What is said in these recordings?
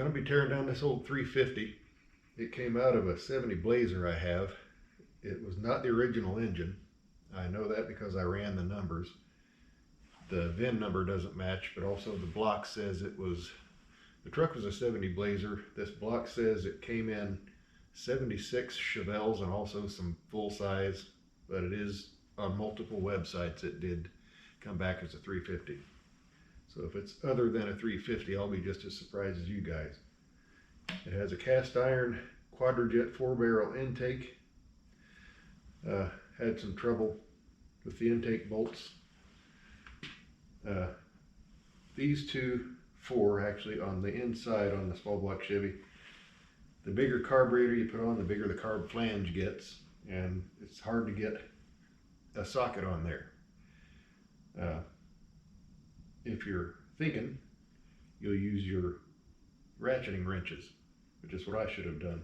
going to be tearing down this old 350. It came out of a 70 Blazer I have. It was not the original engine. I know that because I ran the numbers. The VIN number doesn't match, but also the block says it was, the truck was a 70 Blazer. This block says it came in 76 Chevelles and also some full size, but it is on multiple websites. It did come back as a 350. So if it's other than a 350, I'll be just as surprised as you guys. It has a cast iron quadrajet 4-barrel intake. Had some trouble with the intake bolts. These four actually on the inside on the small block Chevy. The bigger carburetor you put on, the bigger the carb flange gets, and it's hard to get a socket on there. If you're thinking, you'll use your ratcheting wrenches, which is what I should have done.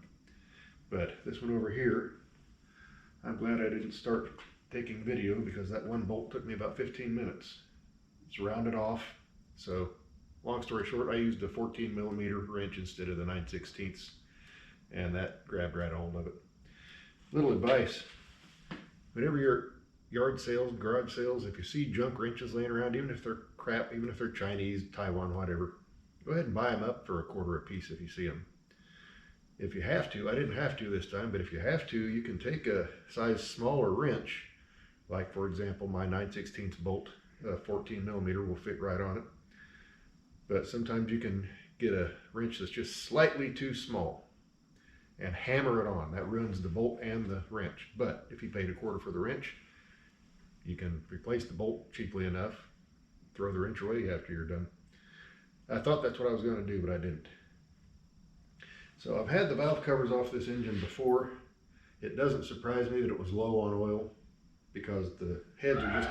But this one over here, I'm glad I didn't start taking video, because that one bolt took me about 15 minutes. It's rounded off. So long story short, I used a 14mm wrench instead of the 9/16, and that grabbed right a hold of it. Little advice: whenever you're yard sales, garage sales, if you see junk wrenches laying around, even if they're crap, even if they're Chinese, Taiwan, whatever, go ahead and buy them up for $1/4 a piece if you see them. If you have to, I didn't have to this time, but if you have to, you can take a size smaller wrench, like for example my 9/16 bolt, 14mm will fit right on it. But sometimes you can get a wrench that's just slightly too small and hammer it on. That ruins the bolt and the wrench. But if you paid $1/4 for the wrench, you can replace the bolt cheaply enough, throw the wrench away after you're done. I thought that's what I was going to do, but I didn't. So I've had the valve covers off this engine before. It doesn't surprise me that it was low on oil, because the heads are just,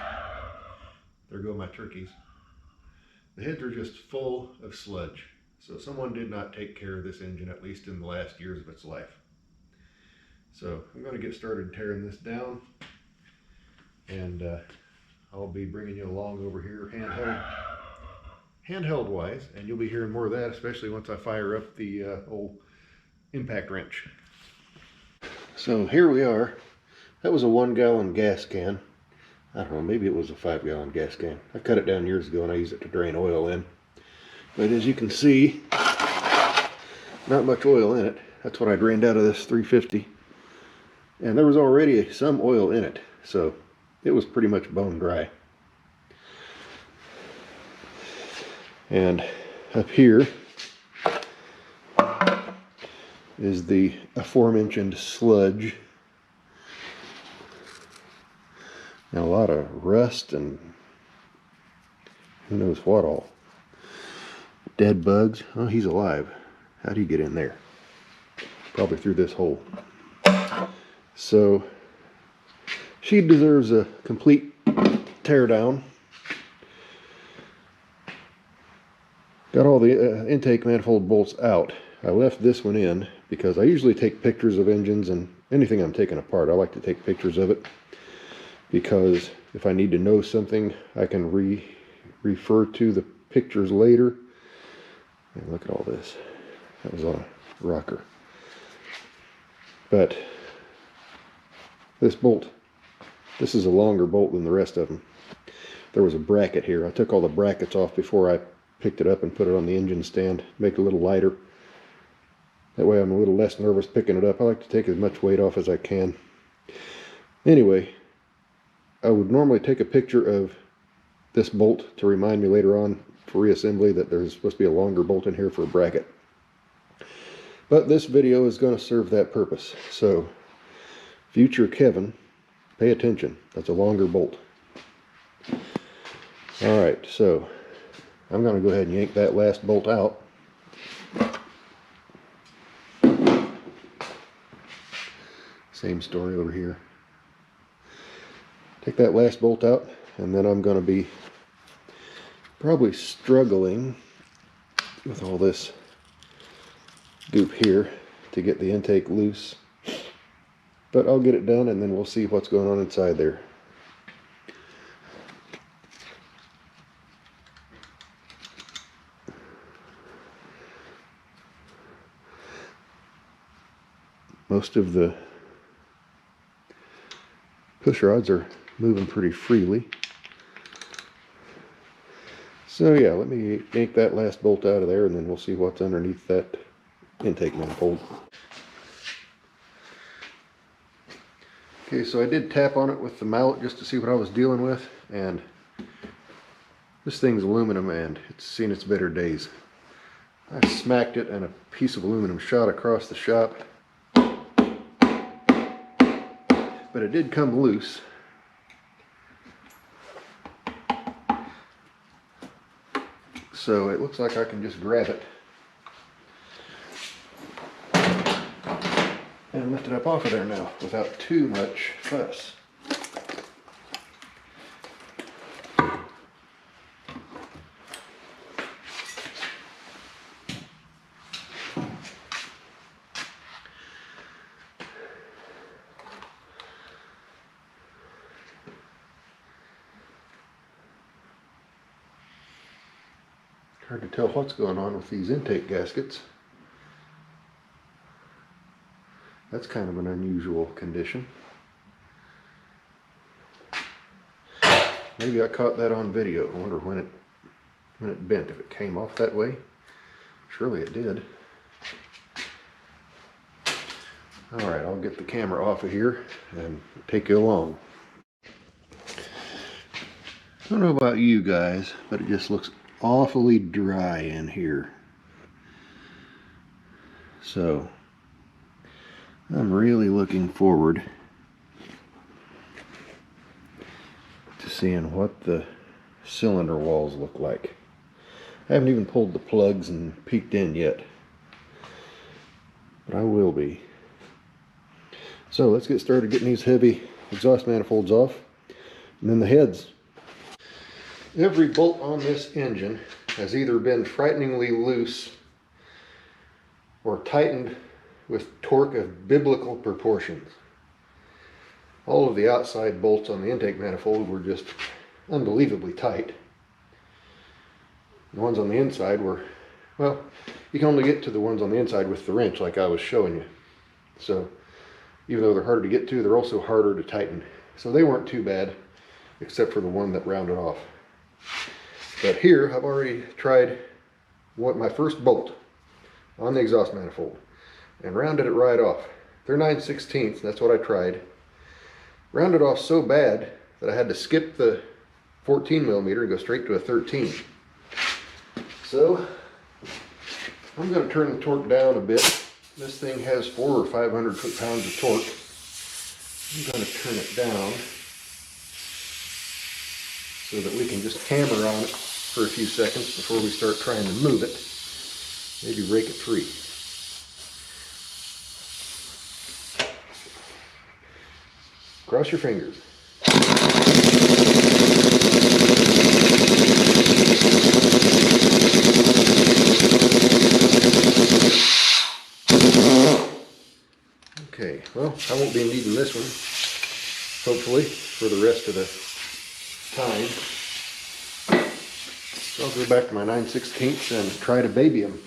there go my turkeys. The heads are just full of sludge. So someone did not take care of this engine, at least in the last years of its life. So I'm going to get started tearing this down, and I'll be bringing you along over here handheld wise, and you'll be hearing more of that, especially once I fire up the old impact wrench. So here we are. That was a 1-gallon gas can. I don't know, maybe it was a 5-gallon gas can. I cut it down years ago and I used it to drain oil in. But as you can see, not much oil in it. That's what I drained out of this 350. And there was already some oil in it, so it was pretty much bone dry. And up here is the aforementioned sludge. Now a lot of rust and who knows what all. Dead bugs. Oh, he's alive. How do you get in there? Probably through this hole. So she deserves a complete teardown. Got all the intake manifold bolts out. I left this one in because I usually take pictures of engines and anything I'm taking apart. I like to take pictures of it, because if I need to know something, I can refer to the pictures later. And look at all this. That was on a rocker. But this bolt, this is a longer bolt than the rest of them. There was a bracket here. I took all the brackets off before I picked it up and put it on the engine stand, make it a little lighter. That way I'm a little less nervous picking it up. I like to take as much weight off as I can. Anyway, I would normally take a picture of this bolt to remind me later on for reassembly that there's supposed to be a longer bolt in here for a bracket. But this video is going to serve that purpose. So, future Kevin, pay attention. That's a longer bolt. Alright, so I'm going to go ahead and yank that last bolt out. Same story over here. Take that last bolt out, and then I'm going to be probably struggling with all this goop here to get the intake loose. But I'll get it done, and then we'll see what's going on inside there. Most of the push rods are moving pretty freely. So yeah, let me yank that last bolt out of there and then we'll see what's underneath that intake manifold. Okay, so I did tap on it with the mallet just to see what I was dealing with, and this thing's aluminum and it's seen its better days. I smacked it and a piece of aluminum shot across the shop, but it did come loose. So it looks like I can just grab it and lift it up off of there now without too much fuss. Hard to tell what's going on with these intake gaskets. That's kind of an unusual condition. Maybe I caught that on video. I wonder when it bent, if it came off that way. Surely it did. Alright, I'll get the camera off of here and take you along. I don't know about you guys, but it just looks awfully dry in here. So I'm really looking forward to seeing what the cylinder walls look like. I haven't even pulled the plugs and peeked in yet, but I will be. So let's get started getting these heavy exhaust manifolds off, and then the heads. Every bolt on this engine has either been frighteningly loose or tightened with torque of biblical proportions. All of the outside bolts on the intake manifold were just unbelievably tight. The ones on the inside were, well, you can only get to the ones on the inside with the wrench like I was showing you. So even though they're harder to get to, they're also harder to tighten. So they weren't too bad, except for the one that rounded off. But here I've already tried my first bolt on the exhaust manifold and rounded it right off. They're 9/16, that's what I tried. Rounded off so bad that I had to skip the 14mm and go straight to a 13. So I'm going to turn the torque down a bit. This thing has 400 or 500 foot-pounds of torque. I'm going to turn it down so that we can just hammer on it for a few seconds before we start trying to move it. Maybe rake it free. Cross your fingers. Okay, well, I won't be needing this one, hopefully, for the rest of the time. So I'll go back to my 9/16 and try to baby them.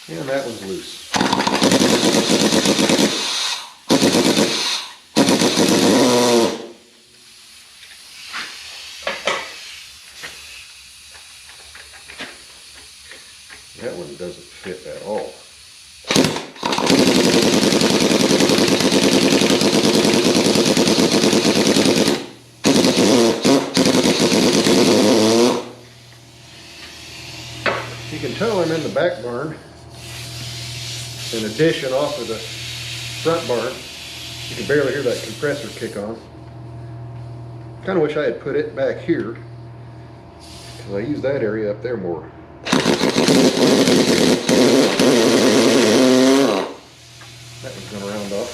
And that one's loose. That one doesn't fit at all. You can tell I'm in the back barn. In addition, off of the front barn, you can barely hear that compressor kick on. Kind of wish I had put it back here, because I use that area up there more. That one's going to round off.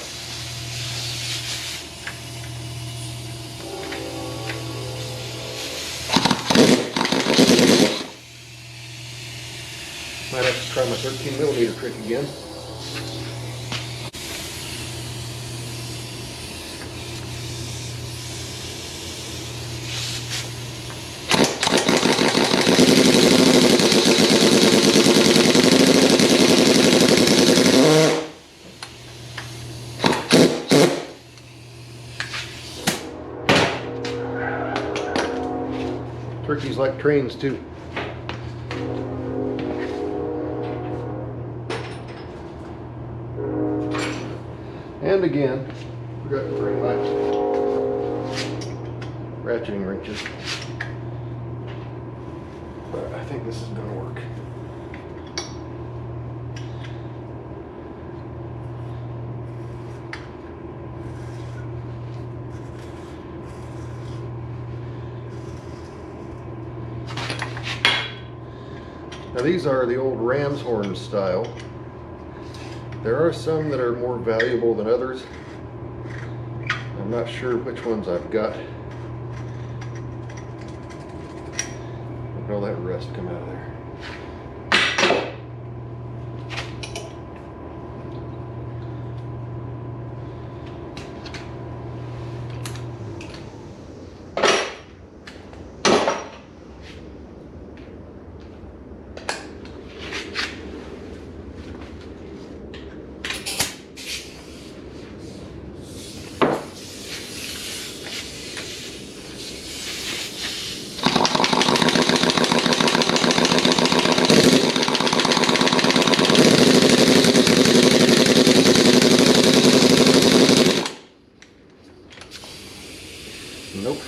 Might have to try my 13mm trick again. Turkeys like trains too. And again, forgot to bring my ratcheting wrenches. But I think this is going to work. Now these are the old ram's horn style. There are some that are more valuable than others. I'm not sure which ones I've got. Look at all that rust come out of there. Nope.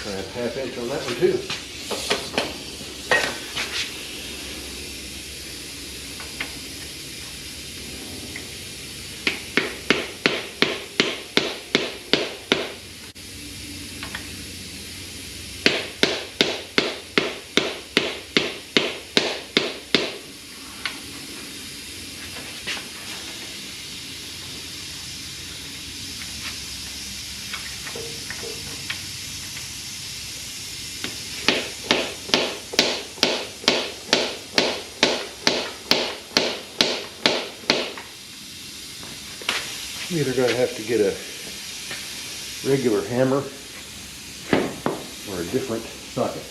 Try a 1/2 inch on that one too. I'm either going to have to get a regular hammer or a different socket.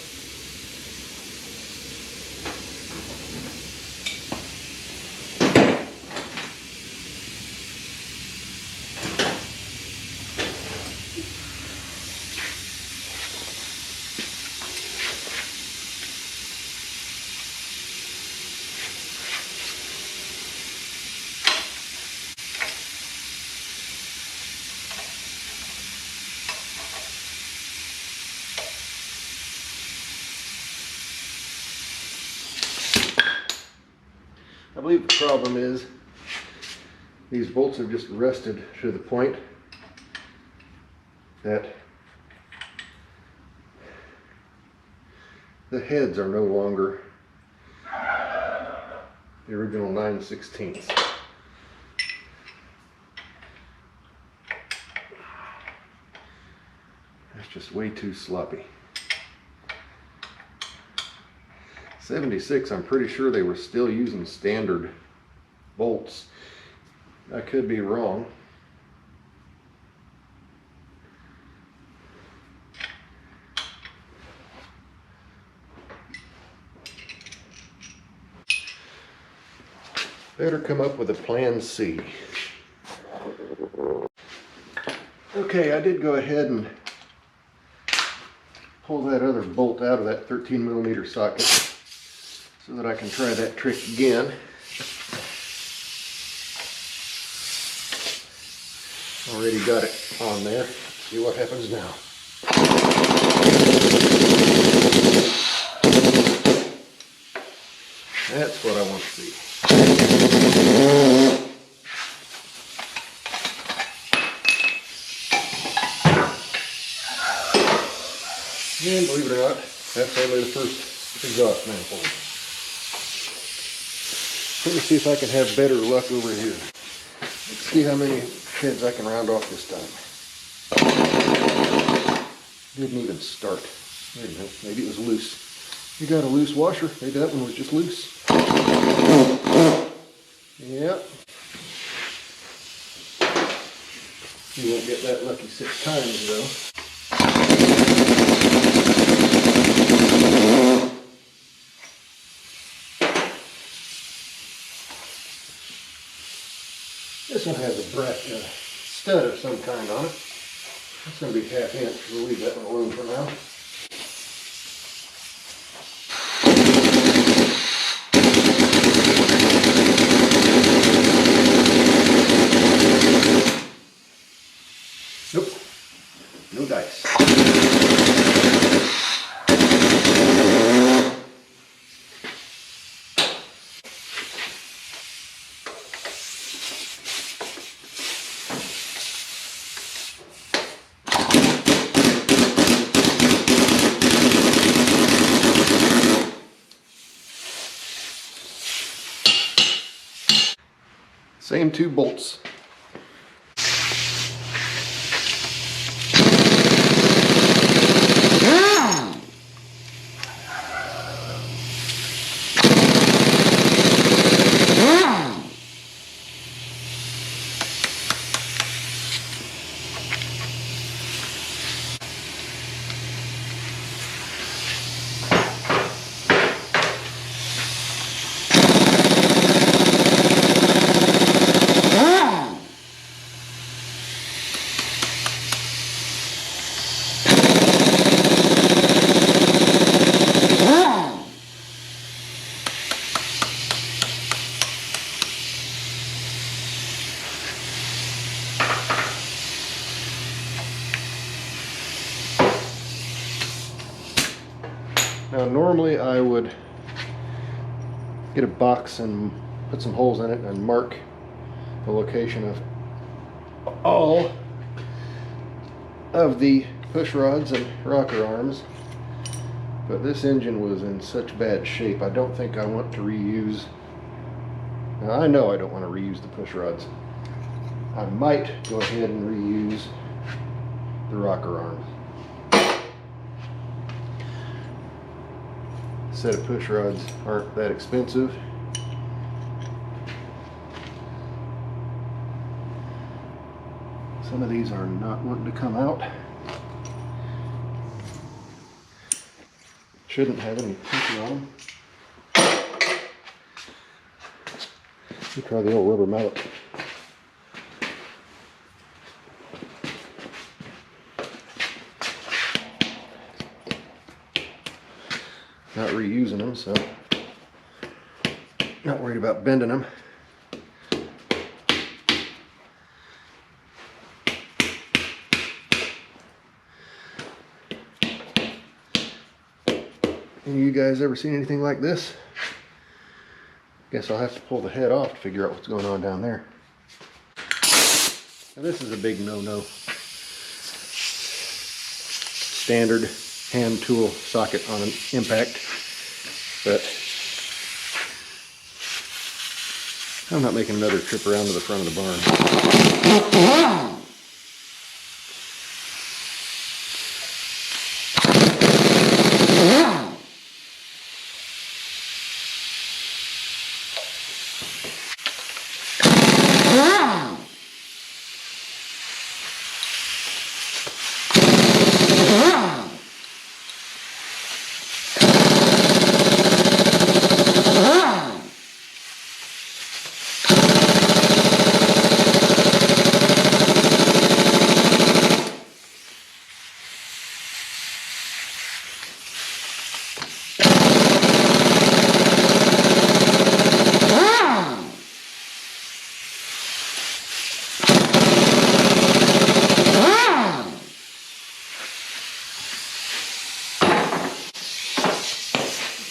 I believe the problem is these bolts have just rusted to the point that the heads are no longer the original 9/16. That's just way too sloppy. 76, I'm pretty sure they were still using standard bolts. I could be wrong. Better come up with a plan C. Okay, I did go ahead and pull that other bolt out of that 13mm socket so that I can try that trick again. Already got it on there. See what happens now. That's what I want to see. And believe it or not, that's only the first exhaust manifold. Let me see if I can have better luck over here. Let's see how many heads I can round off this time. Didn't even start. Wait a minute, maybe it was loose. You got a loose washer? Maybe that one was just loose. Yep. You won't get that lucky 6 times though. This one has a stud of some kind on it. It's going to be 1/2 inch. We'll leave that one alone for now. Nope. No dice. Same 2 bolts. Now normally I would get a box and put some holes in it and mark the location of all of the push rods and rocker arms, but this engine was in such bad shape I don't think I want to reuse. Now I know I don't want to reuse the push rods. I might go ahead and reuse the rocker arms. Set of push rods aren't that expensive. Some of these are not wanting to come out. Shouldn't have any pressure on them. Let me try the old rubber mallet. Not reusing them, so not worried about bending them. Any of you guys ever seen anything like this? Guess I'll have to pull the head off to figure out what's going on down there. Now this is a big no-no. Standard hand tool socket on an impact, but I'm not making another trip around to the front of the barn.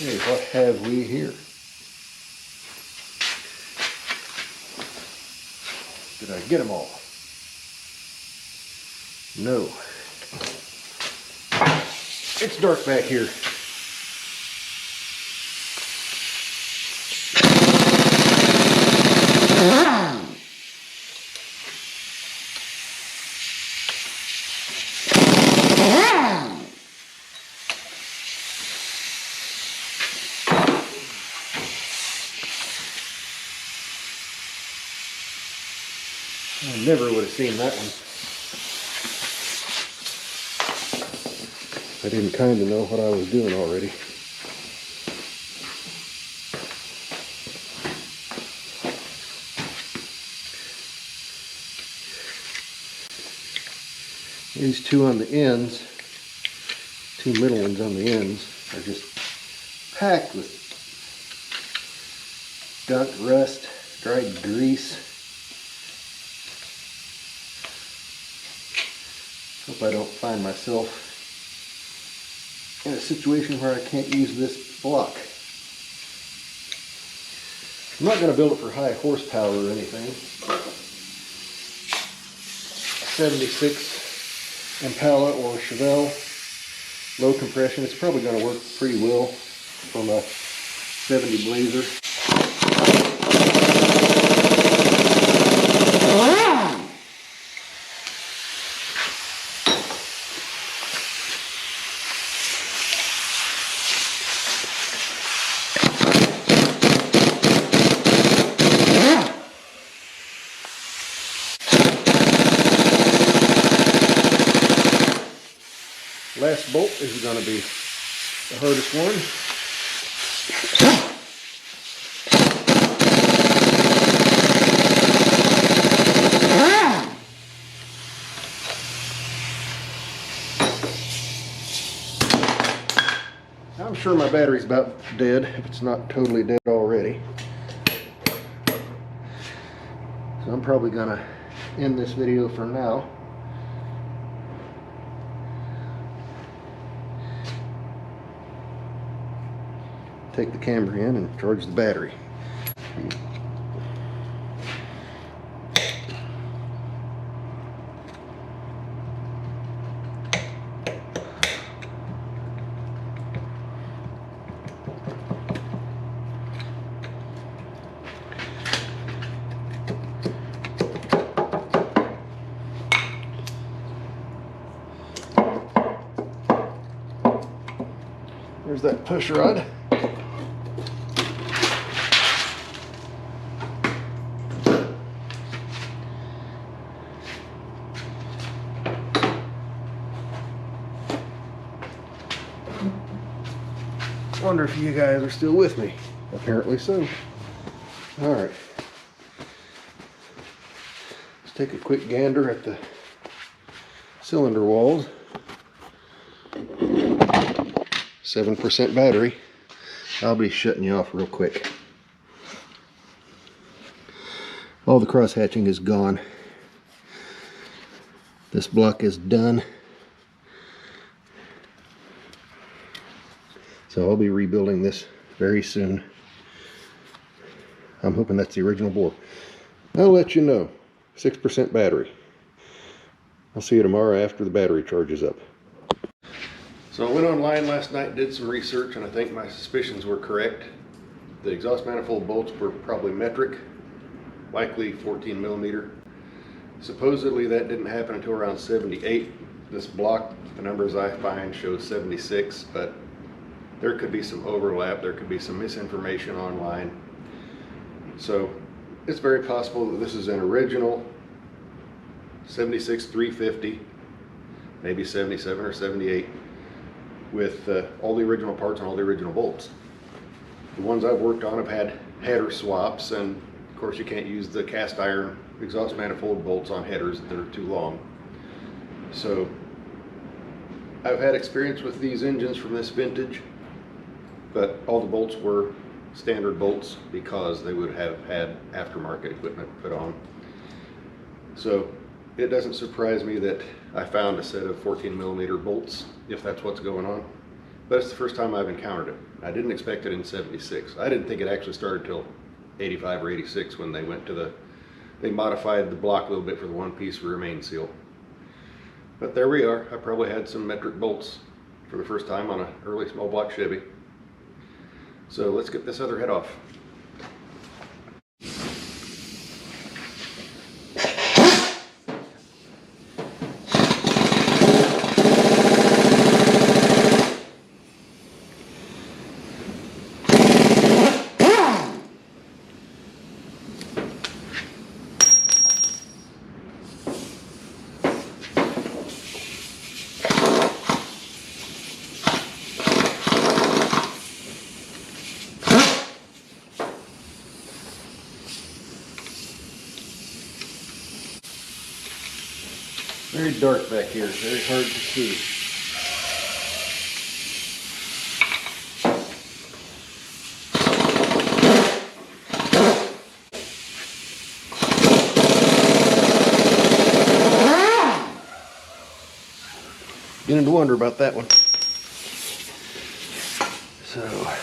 Okay, what have we here? Did I get them all? No. It's dark back here. I never would have seen that one. I didn't kind of know what I was doing already. These two on the ends, two middle ones on the ends, are just packed with gunk, rust, dried grease. Hope I don't find myself in a situation where I can't use this block. I'm not going to build it for high horsepower or anything. 76 Impala or Chevelle, low compression. It's probably going to work pretty well from a 70 Blazer. Last bolt is going to be the hardest one. I'm sure my battery's about dead, if it's not totally dead already. So I'm probably going to end this video for now. Take the camera in and charge the battery. There's that push rod. Wonder if you guys are still with me. Apparently so. All right. Let's take a quick gander at the cylinder walls. 7% battery. I'll be shutting you off real quick. All the cross hatching is gone. This block is done. So I'll be rebuilding this very soon. I'm hoping that's the original bore. I'll let you know. 6% battery. I'll see you tomorrow after the battery charges up. So I went online last night, did some research, and I think my suspicions were correct. The exhaust manifold bolts were probably metric, likely 14 millimeter. Supposedly that didn't happen until around 78. This block, the numbers I find show 76, but there could be some overlap, there could be some misinformation online. So it's very possible that this is an original 76 350, maybe 77 or 78, with all the original parts and all the original bolts. The ones I've worked on have had header swaps, and of course you can't use the cast iron exhaust manifold bolts on headers that are too long. So I've had experience with these engines from this vintage, but all the bolts were standard bolts because they would have had aftermarket equipment put on. So it doesn't surprise me that I found a set of 14 millimeter bolts, if that's what's going on. But it's the first time I've encountered it. I didn't expect it in 76. I didn't think it actually started till 85 or 86 when they went to they modified the block a little bit for the one piece rear main seal. But there we are. I probably had some metric bolts for the first time on an early small block Chevy. So let's get this other head off. Very dark back here, very hard to see. Beginning to wonder about that one. So.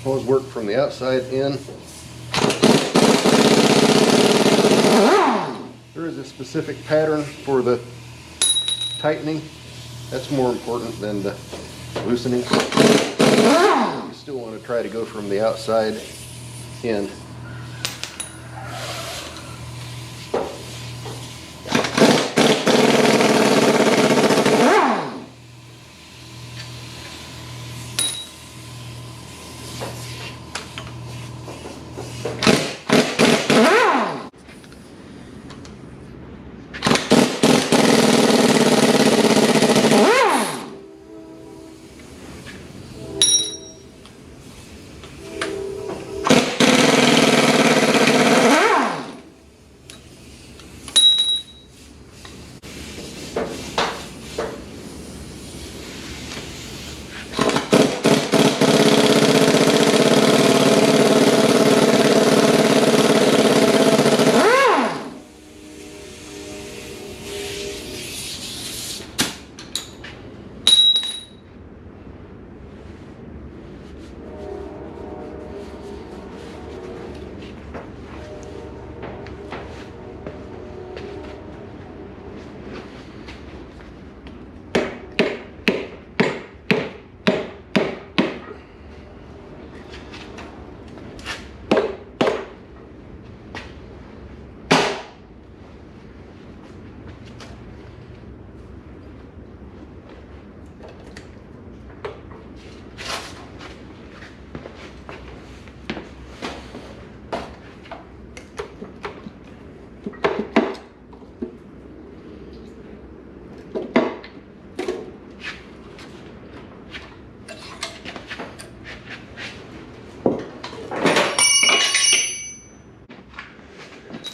Always work from the outside in. There is a specific pattern for the tightening. That's more important than the loosening. You still want to try to go from the outside in.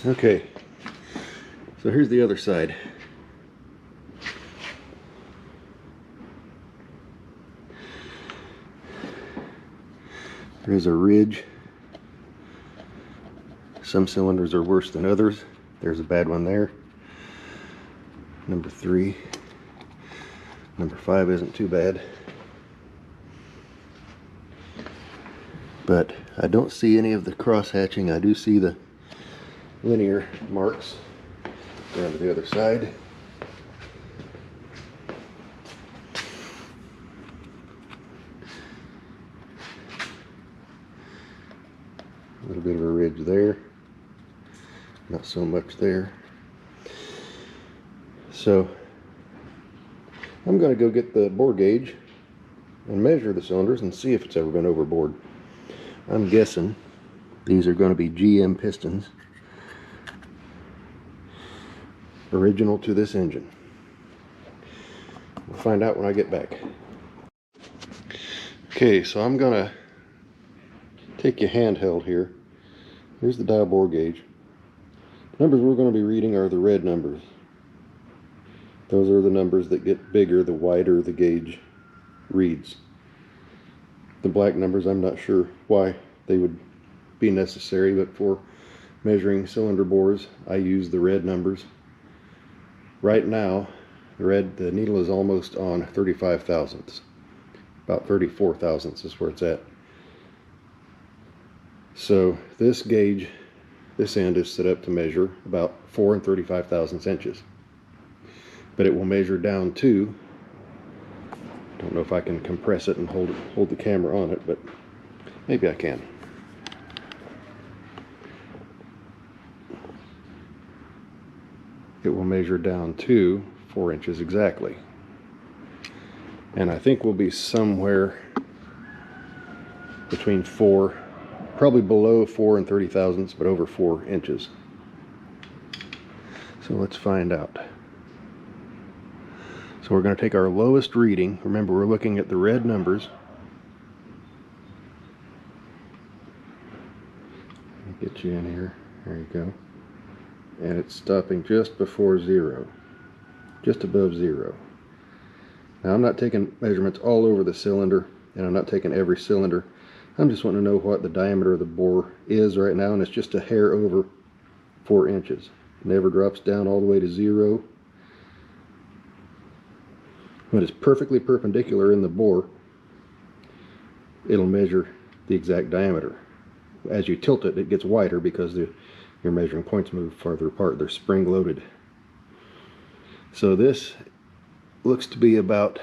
Okay, so here's the other side. There's a ridge. Some cylinders are worse than others. There's a bad one there. Number 3. Number 5 isn't too bad. But I don't see any of the cross hatching. I do see the linear marks down to the other side. A little bit of a ridge there, not so much there. So I'm going to go get the bore gauge and measure the cylinders and see if it's ever been overbored. I'm guessing these are going to be GM pistons, original to this engine. We'll find out when I get back. Okay, so I'm gonna take you handheld here. Here's the dial bore gauge. The numbers we're going to be reading are the red numbers. Those are the numbers that get bigger the wider the gauge reads. The black numbers, I'm not sure why they would be necessary, but for measuring cylinder bores, I use the red numbers. Right now, the needle is almost on 35 thousandths. About 34 thousandths is where it's at. So this gauge, this end is set up to measure about 4 35 thousandths inches. But it will measure down to, don't know if I can compress it and hold the camera on it, but maybe I can. It will measure down to 4 inches exactly. And I think we'll be somewhere between 4, probably below 4 30 thousandths, but over 4 inches. So let's find out. So we're going to take our lowest reading. Remember, we're looking at the red numbers. Get you in here. There you go. And it's stopping just before 0, just above 0. Now I'm not taking measurements all over the cylinder, and I'm not taking every cylinder. I'm just wanting to know what the diameter of the bore is right now, and it's just a hair over 4 inches. It never drops down all the way to 0. When it's perfectly perpendicular in the bore, it'll measure the exact diameter. As you tilt it, it gets wider because your measuring points move farther apart. They're spring loaded. So this looks to be about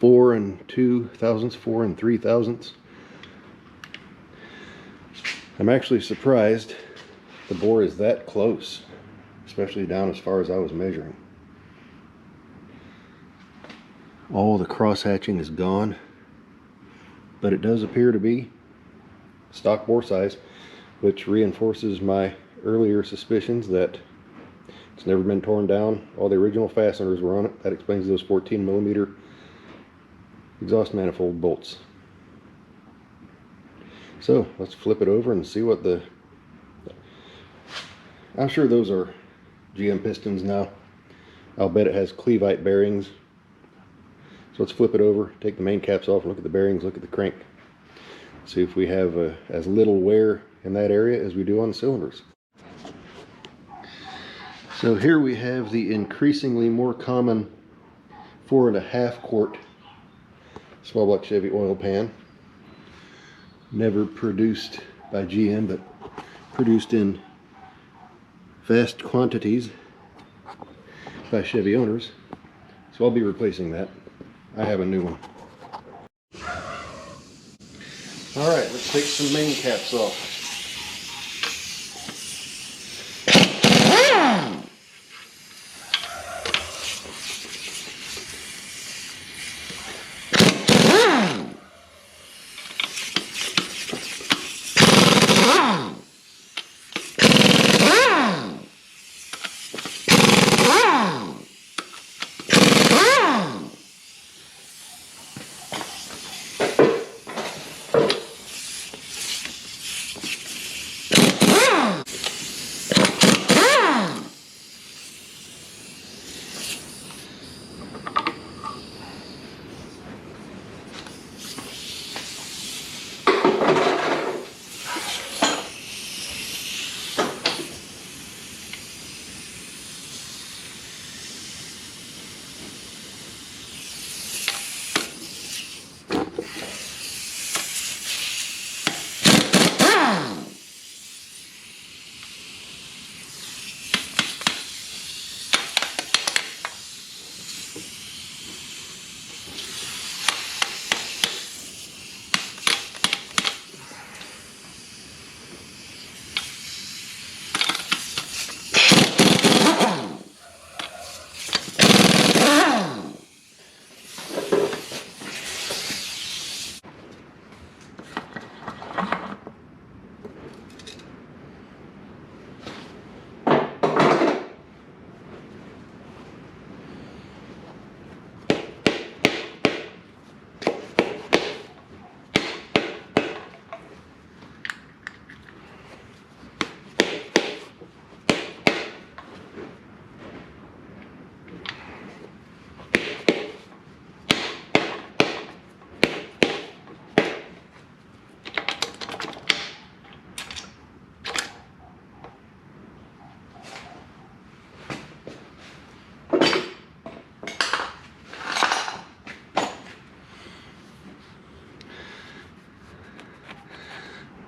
4 2 thousandths, 4 3 thousandths. I'm actually surprised the bore is that close, especially down as far as I was measuring. All the cross hatching is gone, but it does appear to be stock bore size, which reinforces my earlier suspicions that it's never been torn down. All the original fasteners were on it. That explains those 14mm exhaust manifold bolts. So let's flip it over and see what I'm sure those are GM pistons now. I'll bet it has Cleveite bearings. So let's flip it over, take the main caps off, look at the bearings, look at the crank. See if we have as little wear in that area as we do on the cylinders. So here we have the increasingly more common 4.5 quart small block Chevy oil pan. Never produced by GM, but produced in vast quantities by Chevy owners. So I'll be replacing that. I have a new one. Alright, let's take some main caps off.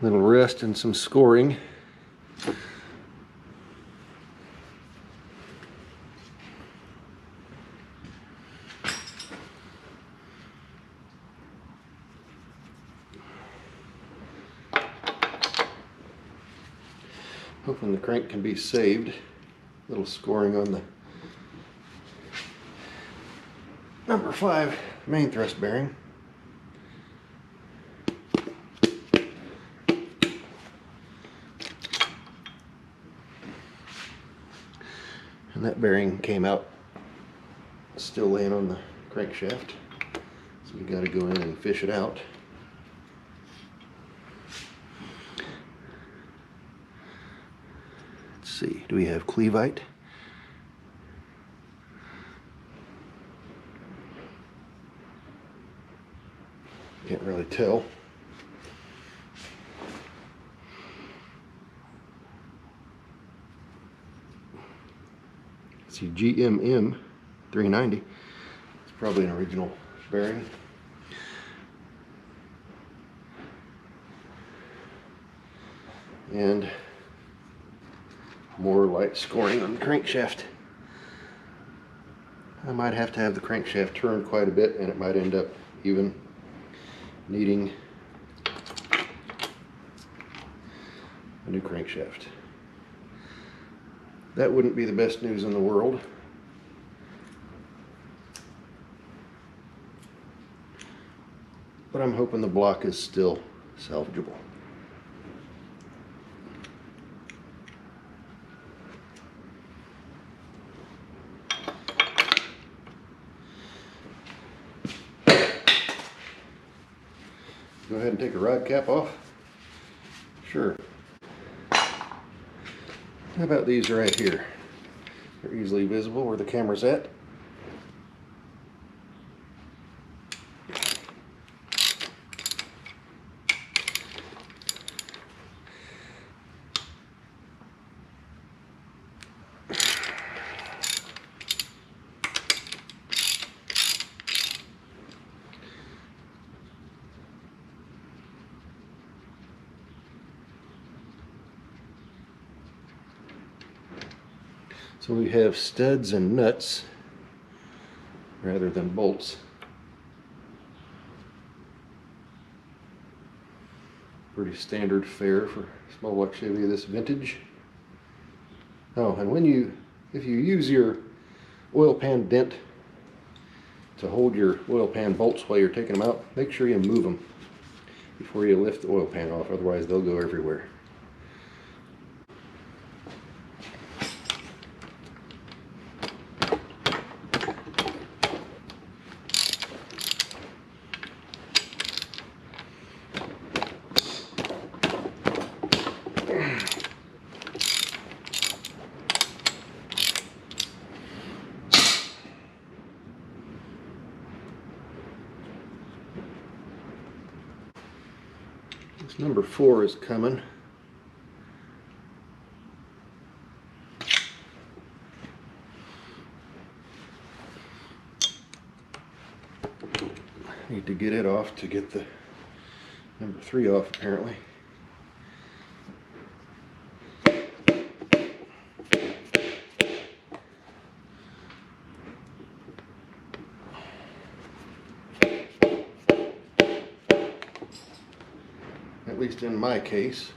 Little rest and some scoring. Hoping the crank can be saved. Little scoring on the number 5 main thrust bearing. And that bearing came out still laying on the crankshaft. So we got to go in and fish it out. Let's see, do we have cleveite? Can't really tell. See, GMM 390. It's probably an original bearing. And more light scoring on the crankshaft. I might have to have the crankshaft turned quite a bit, and it might end up even needing a new crankshaft. That wouldn't be the best news in the world. But I'm hoping the block is still salvageable. Go ahead and take a rod cap off. Sure. How about these right here? They're easily visible where the camera's at. So we have studs and nuts rather than bolts. Pretty standard fare for small block Chevy of this vintage. Oh, and if you use your oil pan dent to hold your oil pan bolts while you're taking them out, make sure you move them before you lift the oil pan off, otherwise they'll go everywhere. This number 4 is coming. I need to get it off to get the number 3 off, apparently. At least in my case.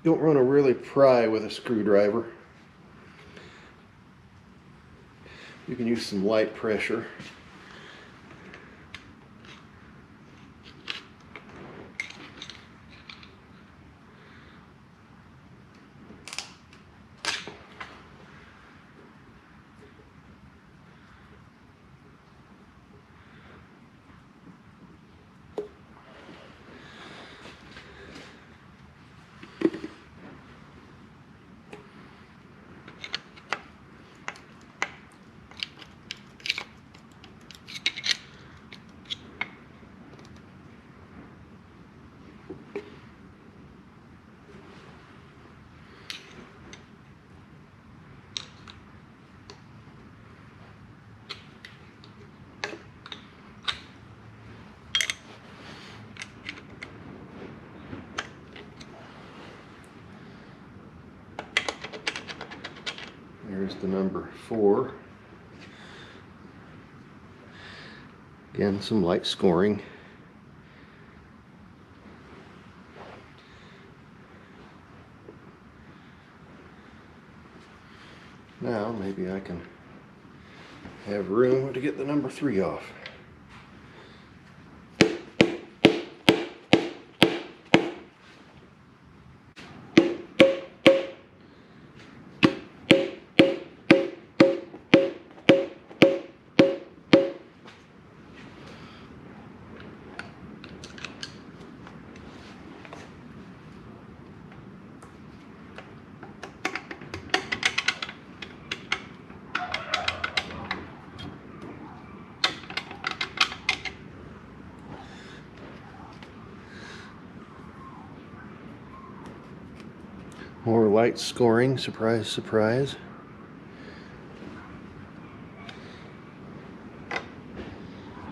Don't want to really pry with a screwdriver. You can use some light pressure. There's the number 4. Again, some light scoring. Now maybe I can have room to get the number 3 off. More light scoring, surprise, surprise.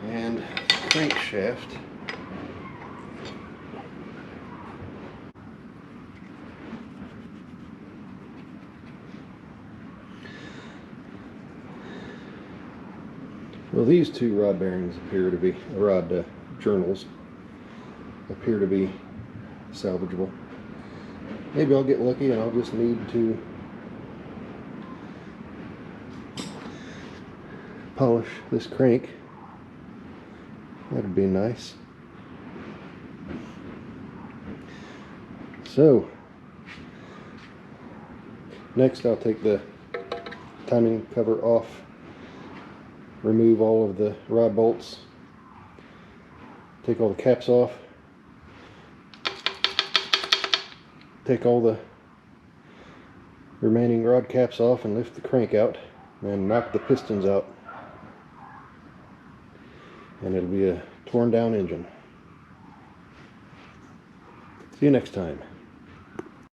And crankshaft. Well, these 2 rod bearings appear to be, rod journals appear to be salvageable. Maybe I'll get lucky and I'll just need to polish this crank. That'd be nice. So, next I'll take the timing cover off, remove all of the rod bolts, take all the caps off, take all the remaining rod caps off and lift the crank out and knock the pistons out, and it'll be a torn down engine. See you next time.